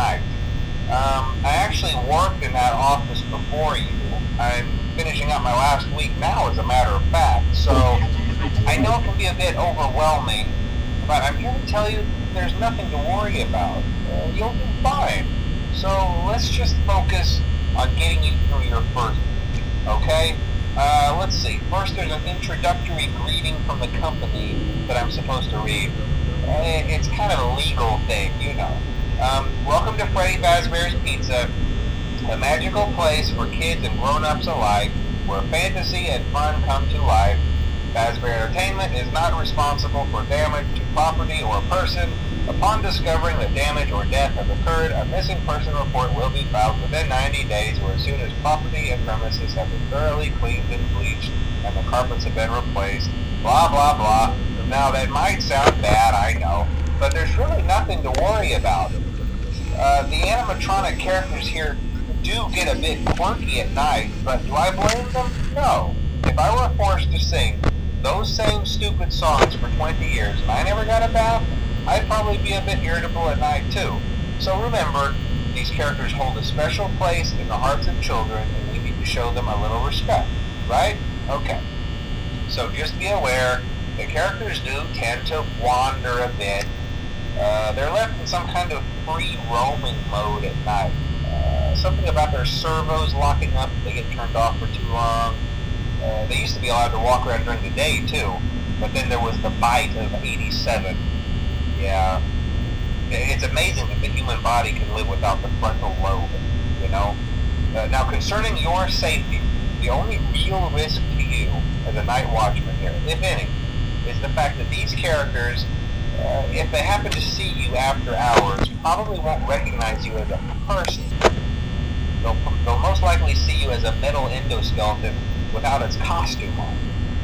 night. I actually worked in that office before you. I'm finishing up my last week now, as a matter of fact, so I know it can be a bit overwhelming, but I'm here to tell you there's nothing to worry about. You'll be fine. So let's just focus on getting you through your first week, okay? Let's see. First, there's an introductory greeting from the company that I'm supposed to read. It's kind of a legal thing, you know. Welcome to Freddy Fazbear's Pizza, a magical place for kids and grown-ups alike, where fantasy and fun come to life. Fazbear Entertainment is not responsible for damage to property or person. Upon discovering that damage or death has occurred, a missing person report will be filed within 90 days, or as soon as property and premises have been thoroughly cleaned and bleached and the carpets have been replaced. Blah, blah, blah. Now, that might sound bad, I know, but there's really nothing to worry about. The animatronic characters here do get a bit quirky at night, but do I blame them? No. If I were forced to sing those same stupid songs for 20 years and I never got a bath, I'd probably be a bit irritable at night too. So remember, these characters hold a special place in the hearts of children, and we need to show them a little respect, right? Okay. So just be aware, the characters do tend to wander a bit. They're left in some kind of free roaming mode at night. Something about their servos locking up if they get turned off for too long. They used to be allowed to walk around during the day too, but then there was the bite of 87. Yeah, it's amazing that the human body can live without the frontal lobe, you know? Now, concerning your safety, the only real risk to you as a night watchman here, if any, is the fact that these characters, if they happen to see you after hours, probably won't recognize you as a person. They'll most likely see you as a metal endoskeleton without its costume on.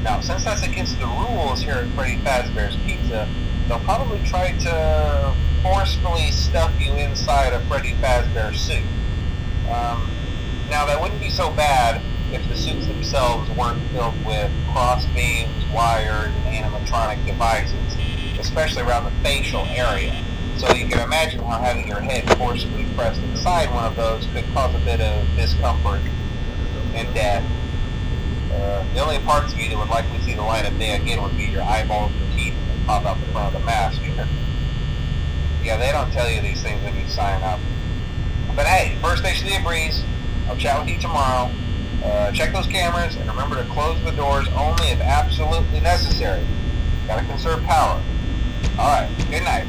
Now, since that's against the rules here at Freddy Fazbear's Pizza, they'll probably try to forcefully stuff you inside a Freddy Fazbear suit. Now, that wouldn't be so bad if the suits themselves weren't filled with cross beams, wires, and animatronic devices, especially around the facial area. So you can imagine how having your head forcibly pressed inside one of those could cause a bit of discomfort and death. The only parts of you that would likely see the light of day again would be your eyeballs and teeth that pop out the front of the mask. Yeah, they don't tell you these things when you sign up. But hey, first station of the breeze. I'll chat with you tomorrow. Check those cameras and remember to close the doors only if absolutely necessary. Gotta conserve power. Alright, good night.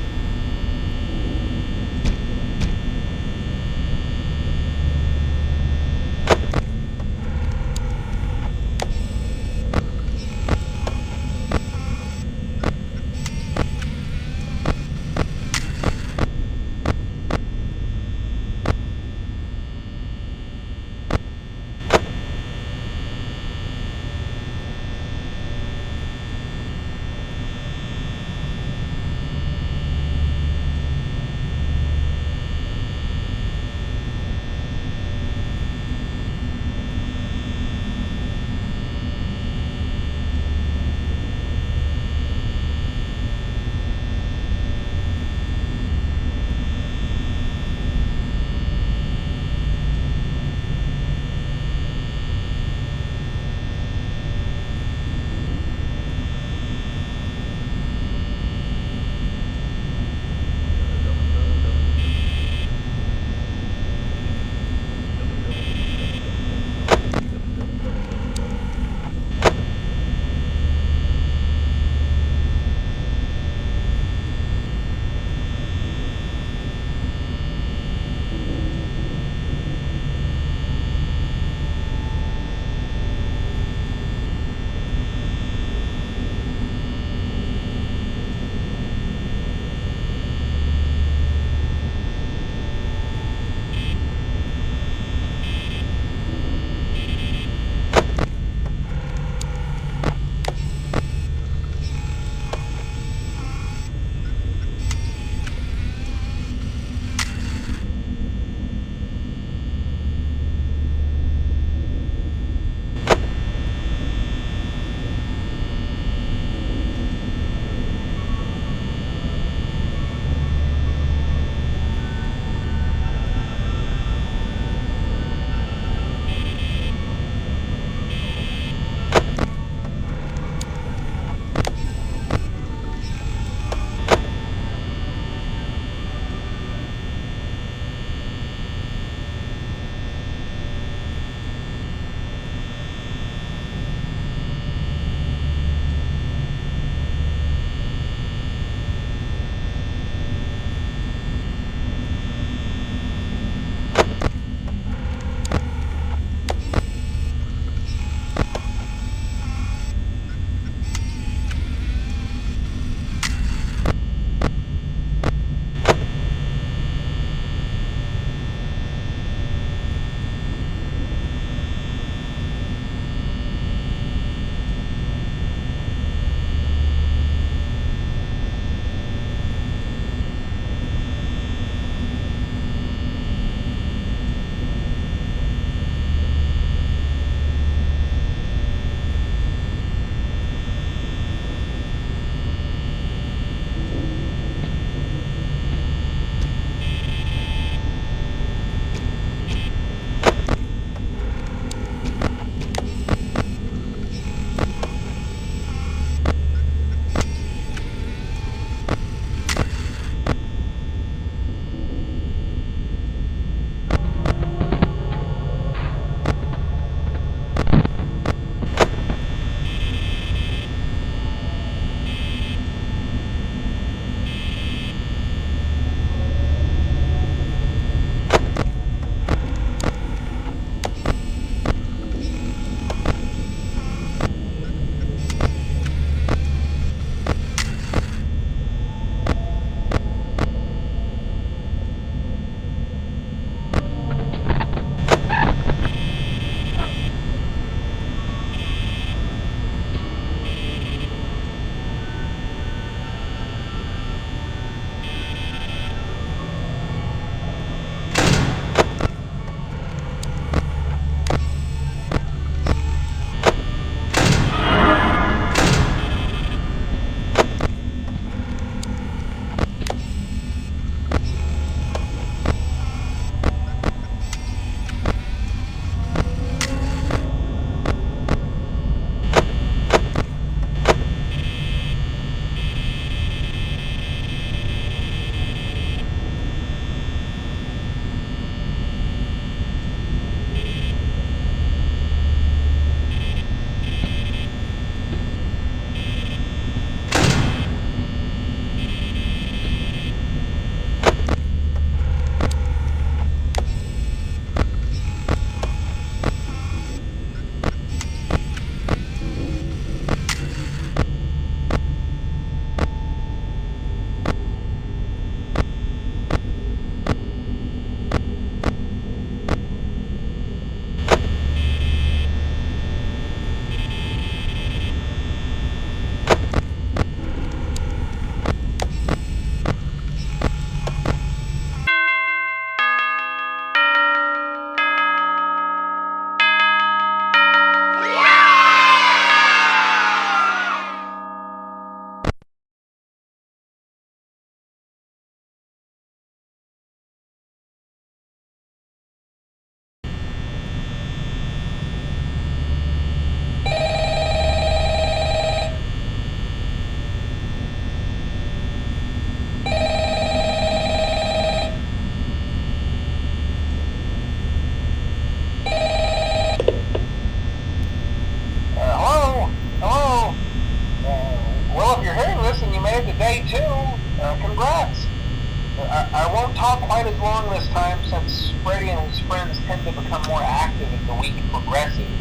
tend to become more active as the week progresses.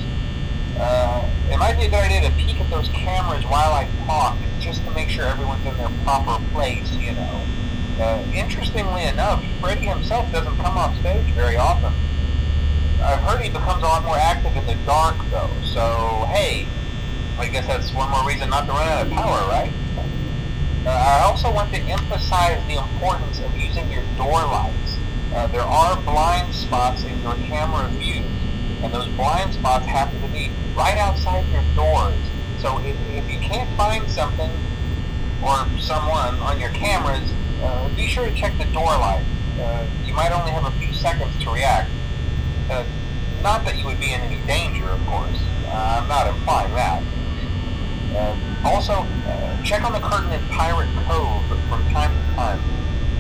It might be a good idea to peek at those cameras while I talk, just to make sure everyone's in their proper place, you know. Interestingly enough, Freddy himself doesn't come off stage very often. I've heard he becomes a lot more active in the dark, though, so hey, I guess that's one more reason not to run out of power, right? I also want to emphasize the importance of using your door lights. There are blind spots in your camera views, and those blind spots happen to be right outside your doors. So if you can't find something or someone on your cameras, be sure to check the door light. You might only have a few seconds to react. Not that you would be in any danger, of course. I'm not implying that. Also, check on the curtain in Pirate Cove from time to time.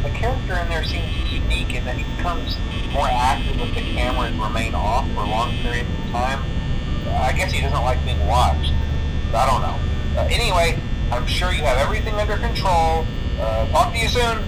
The character in there seems unique in that he becomes more active if the cameras remain off for long periods of time. I guess he doesn't like being watched. I don't know. Anyway, I'm sure you have everything under control. Talk to you soon.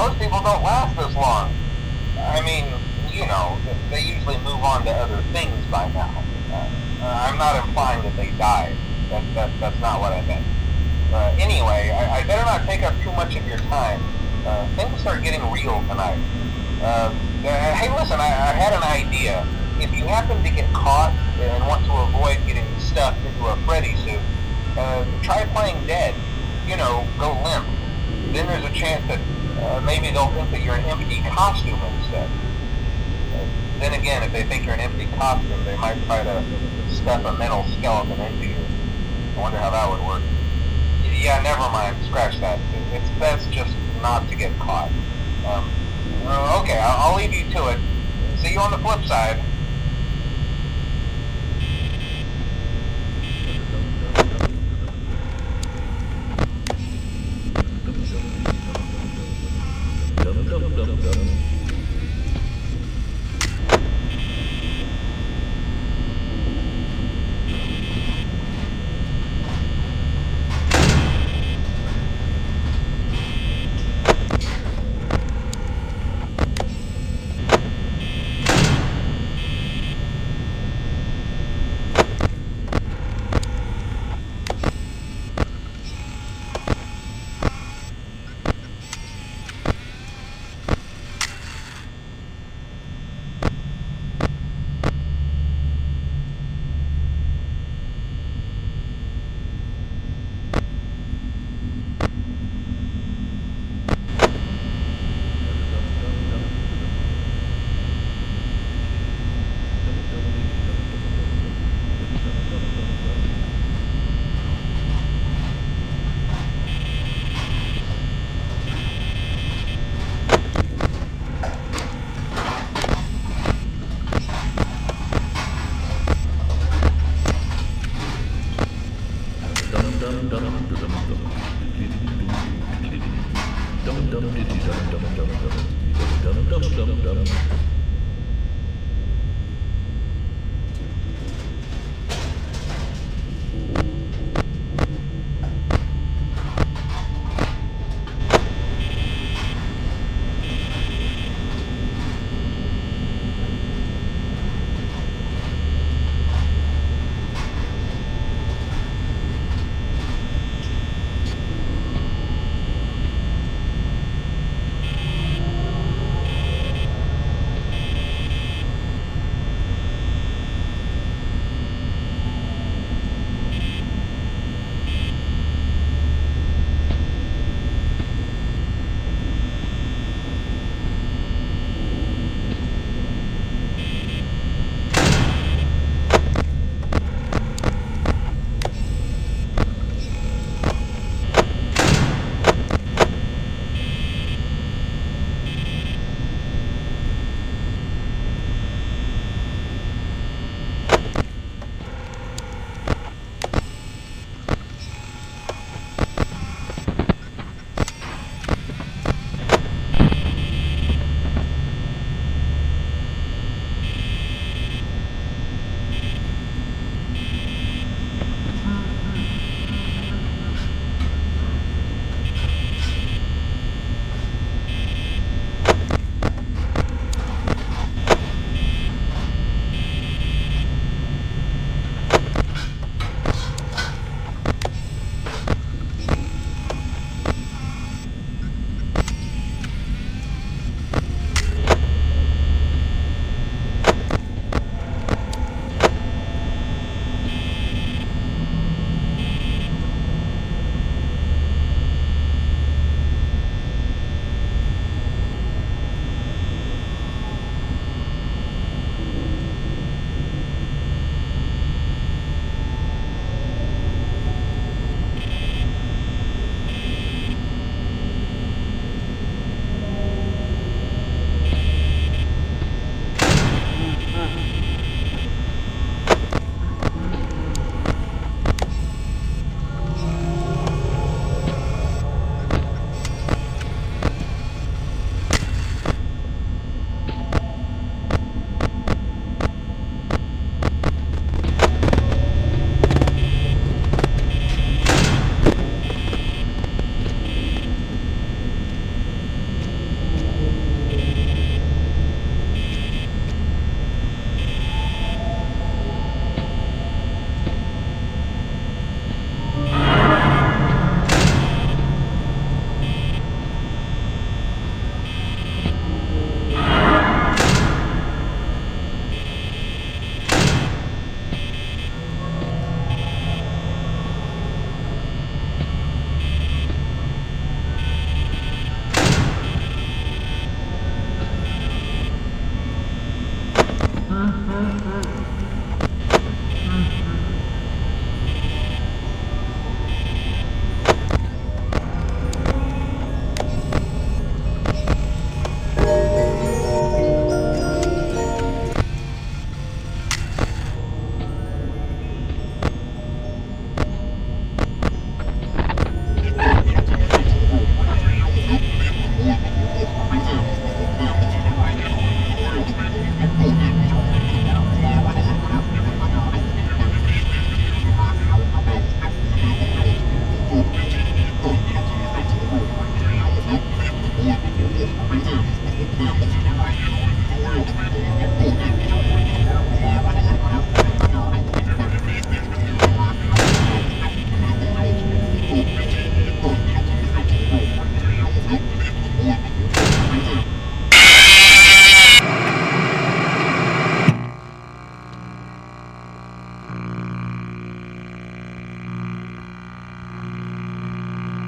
most people don't last this long. I mean, you know, they usually move on to other things by now. I'm not implying that they died. That's not what I meant. Anyway, I better not take up too much of your time. Things start getting real tonight. Hey, listen, I had an idea. If you happen to get caught and want to avoid getting stuffed into a Freddy suit, try playing dead. You know, go limp. Then there's a chance that maybe they'll think that you're an empty costume instead. Then again, if they think you're an empty costume, they might try to stuff a mental skeleton into you. I wonder how that would work. Yeah, never mind. Scratch that. It's best just not to get caught. Okay, I'll leave you to it. See you on the flip side.